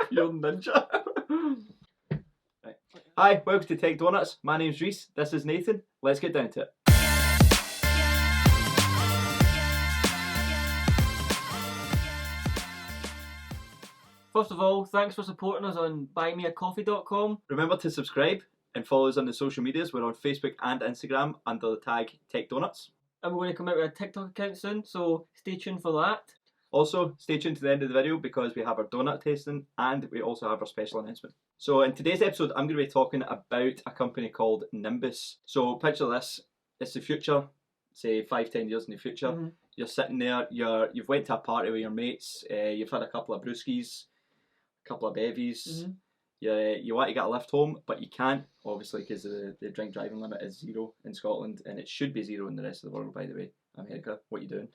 Pure ninja. Right. Hi, welcome to Tech Donuts. My name's Reese. This is Nathan. Let's get down to it. First of all, thanks for supporting us on buymeacoffee.com. Remember to subscribe and follow us on the social medias. We're on Facebook and Instagram under the tag Tech Donuts. And we're going to come out with a TikTok account soon, so stay tuned for that. Also, stay tuned to the end of the video because we have our donut tasting and we also have our special announcement. So in today's episode, I'm going to be talking about a company called NIMBUS. So picture this, it's the future, say 5-10 years in the future. Mm-hmm. You're sitting there, you've went to a party with your mates, you've had a couple of brewskis, a couple of bevies. Mm-hmm. You want to get a lift home, but you can't, obviously, because the drink driving limit is 0 in Scotland, and it should be 0 in the rest of the world, by the way. America, what are you doing?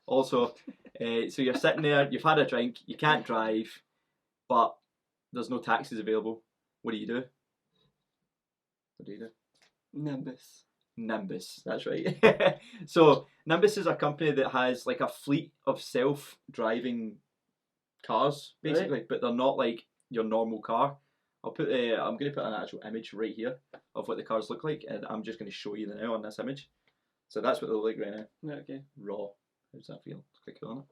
Also, so you're sitting there, you've had a drink, you can't drive, but there's no taxis available. What do you do? What do you do? Nimbus. NIMBUS, that's right. So NIMBUS is a company that has like a fleet of self-driving cars, basically, Right. but they're not like your normal car. I'm going to put an actual image right here of what the cars look like, and I'm just going to show you them now on this image. So that's what they look like right now. Right, okay. Raw. How does that feel? Click on it.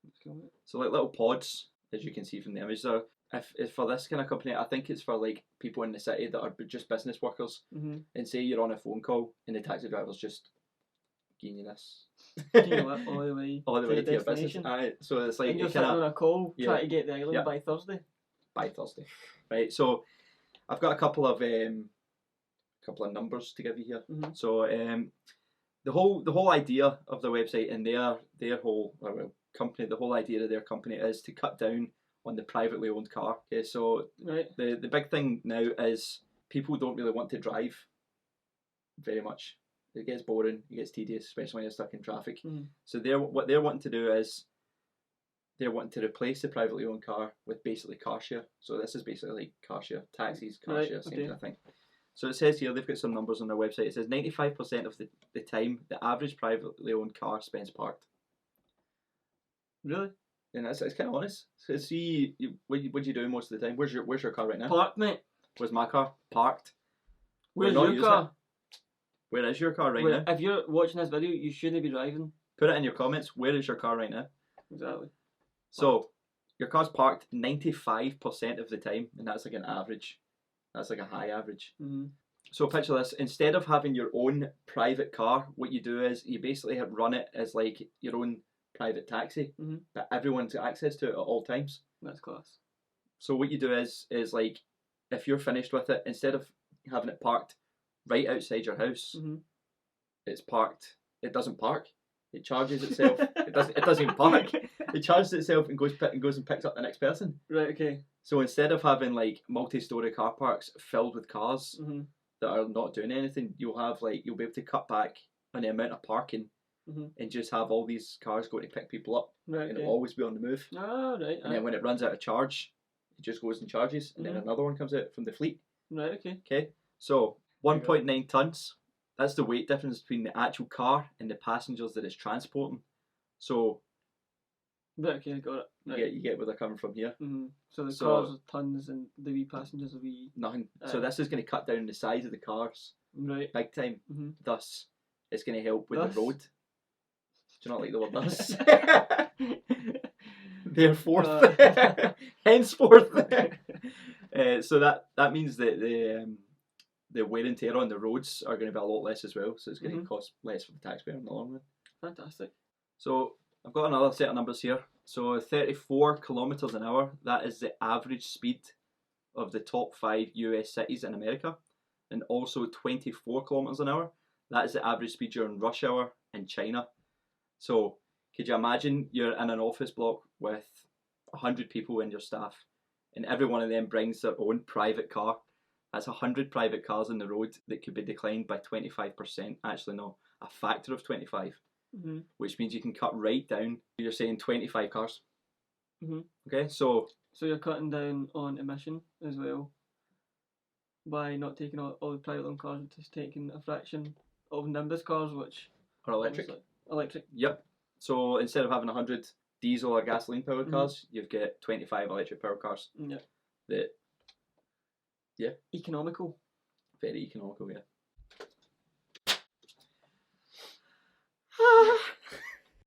Let's go with it. So like little pods, as you can see from the image there. If for this kind of company, I think it's for like people in the city that are just business workers. Mm-hmm. And say you're on a phone call and the taxi driver's just giving you this. All the way All the way to to the your business. destination. So it's like And you're you sitting kind on of a call yeah. trying to get the island Yeah. by Thursday. by Thursday, right? So I've got a couple of numbers to give you here. Mm-hmm. So the whole idea of the website and their whole company, the whole idea of their company is to cut down on the privately owned car. Okay, so Right. the big thing now is people don't really want to drive very much. It gets boring, it gets tedious, especially when you're stuck in traffic. Mm-hmm. So what they're wanting to do is they're wanting to replace the privately owned car with basically car share. So this is basically like car share, taxis, car Right, share, same okay. kind of thing. So it says here, they've got some numbers on their website. It says 95% of the time the average privately owned car spends parked. Really? And it's kind of honest. So see, what you do most of the time? Where's your car right now? Parked, mate. Where's my car? Parked. Where's not your using car? it. Where is your car right Where, now? if you're watching this video, you shouldn't be driving. Put it in your comments. Where is your car right now? Exactly. So your car's parked 95% of the time, and that's like an average. That's like a high average. Mm-hmm. So picture this, instead of having your own private car, what you do is you basically run it as like your own private taxi, Mm-hmm. that everyone's got access to it at all times. That's class. So what you do is like, if you're finished with it, instead of having it parked right outside your house, Mm-hmm. it's parked, it doesn't park, it charges itself, it doesn't even park, it charges itself and goes and picks up the next person. Right, okay. So instead of having like multi-story car parks filled with cars, Mm-hmm. that are not doing anything, you'll be able to cut back on the amount of parking, Mm-hmm. and just have all these cars going to pick people up, Right, and okay. it'll always be on the move. Ah, right. And then when it runs out of charge, it just goes and charges, and then another one comes out from the fleet. Right, okay. Okay, so 1.9 tons. That's the weight difference between the actual car and the passengers that it's transporting. So Right, okay, got it. Right. you get where they're coming from here. Mm-hmm. So the So- cars are tons and the wee passengers are wee. Nothing. So this is going to cut down the size of the cars Right. big time. Mm-hmm. Thus, it's going to help with Thus? the road. Do you not like the word thus? Therefore, henceforth. So that means that the wear and tear on the roads are going to be a lot less as well. So it's going to cost less for the taxpayer in the long run. Fantastic. So I've got another set of numbers here. So 34 kilometers an hour. That is the average speed of the top 5 US cities in America, and also 24 kilometers an hour. That is the average speed during rush hour in China. So could you imagine you're in an office block with 100 people in your staff, and every one of them brings their own private car? That's 100 private cars on the road that could be declined by 25%. Actually, no, a factor of 25, Mm-hmm. which means you can cut right down. You're saying 25 cars. Mm-hmm. Okay, so So you're cutting down on emission as well by not taking all the private owned cars, just taking a fraction of Nimbus cars, which Or electric. obviously. Electric. Yep. So instead of having 100 diesel or gasoline powered Mhm. cars, you've got 25 electric powered cars. Yeah. That, yeah, Economical. very economical, yeah.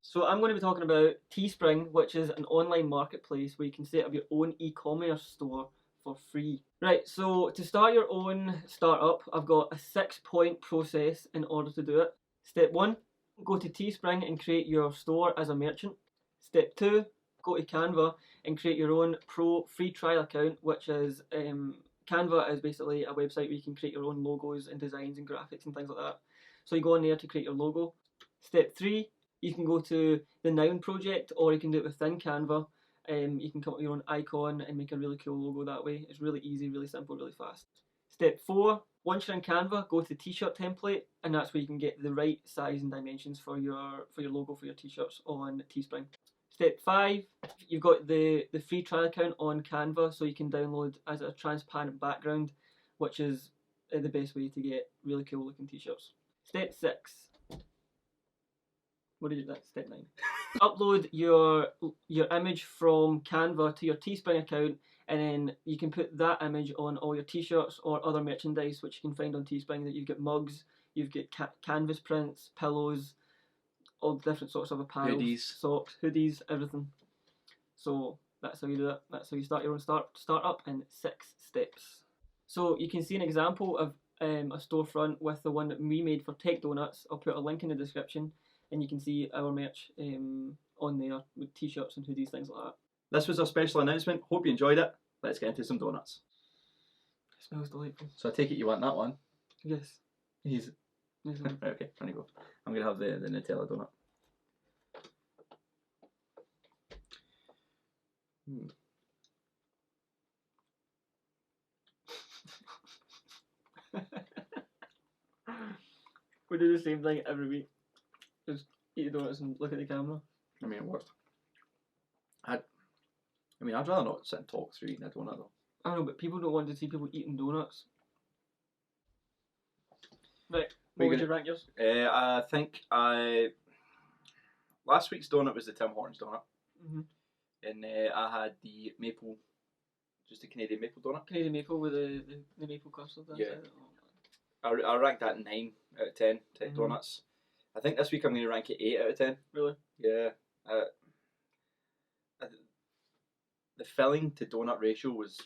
So I'm going to be talking about Teespring, which is an online marketplace where you can set up your own e-commerce store for free. Right, so to start your own startup, I've got a 6-point process in order to do it. Step 1, go to Teespring and create your store as a merchant. Step 2, go to Canva and create your own pro free trial account, which is Canva is basically a website where you can create your own logos and designs and graphics and things like that. So you go on there to create your logo. Step 3, you can go to the Noun project, or you can do it within Canva. You can come up with your own icon and make a really cool logo that way. It's really easy, really simple, really fast. Step 4, once you're in Canva, go to the t-shirt template, and that's where you can get the right size and dimensions for your logo for your t-shirts on Teespring. Step 5, you've got the free trial account on Canva, so you can download as a transparent background, which is the best way to get really cool looking t-shirts. Step 6. What did you do? That's step 9. Upload your image from Canva to your Teespring account, and then you can put that image on all your t-shirts or other merchandise which you can find on Teespring. That you've got mugs, you've got canvas prints, pillows, all different sorts of apparel, Hoodies. socks, hoodies, everything. So that's how you do it. That's how you start your own startup in 6 steps. So you can see an example of a storefront with the one that we made for Tech Donuts. I'll put a link in the description, and you can see our merch on there with t-shirts and hoodies, things like that. This was our special announcement. Hope you enjoyed it. Let's get into some donuts. It smells delightful. So I take it you want that one? Yes. Yes, Yes, okay, there you go. I'm going to have the Nutella donut. We do the same thing every week. Just eat the donuts and look at the camera. I mean, it worked. I'd rather not sit and talk through eating a donut though. I know, but people don't want to see people eating donuts. Right, what would you rank yours? I think last week's donut was the Tim Hortons donut. And I had the maple, just a Canadian maple donut. Canadian maple with the maple custard. Yeah. I ranked that 9 out of 10 donuts. I think this week I'm going to rank it 8 out of 10. Really? Yeah. The filling to donut ratio was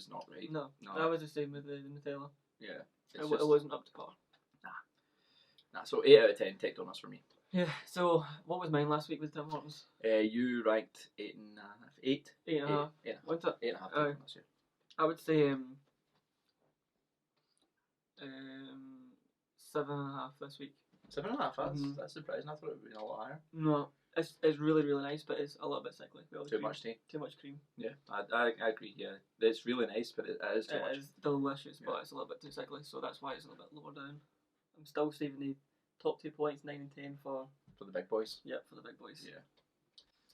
not right. No, that was the same with the Nutella. Yeah. It wasn't up to par. Nah, so 8 out of 10 Tech Donuts for me. Yeah, so what was mine last week with Tim Hortons? You ranked 8.5. 8.5. 8.5. What's that? 8.5 Tech Donuts, yeah. I would say 7.5 this week. 7.5. That's surprising. I thought it would be a lot higher. No, it's really nice, but it's a little bit sickly. Too much tea. Too much cream. Yeah, I agree. Yeah, it's really nice, but it is too much. It is delicious, but it's a little bit too sickly, so that's why it's a little bit lower down. I'm still saving the top 2 points, 9 and 10 for the big boys. Yeah, for the big boys. Yeah.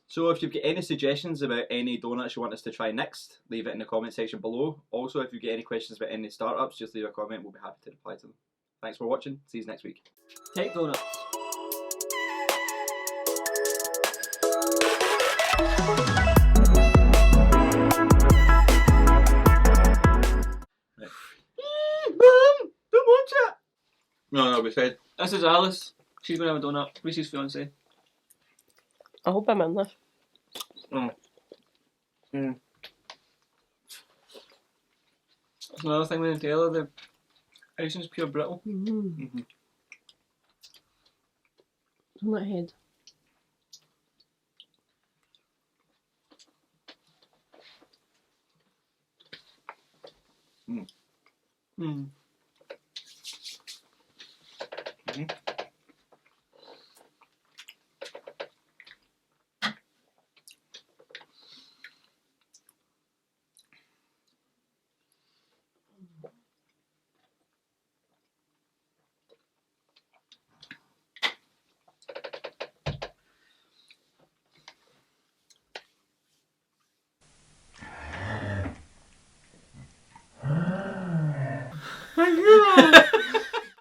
So if you've got any suggestions about any donuts you want us to try next, leave it in the comment section below. Also, if you get any questions about any startups, just leave a comment. We'll be happy to reply to them. Thanks for watching. See you next week. Tech Donuts. Don't watch it! No, we said. This is Alice. She's going to have a donut. Reese's fiance. I hope I'm in this. That's another thing with Nutella, the icing's pure brittle. Donut head.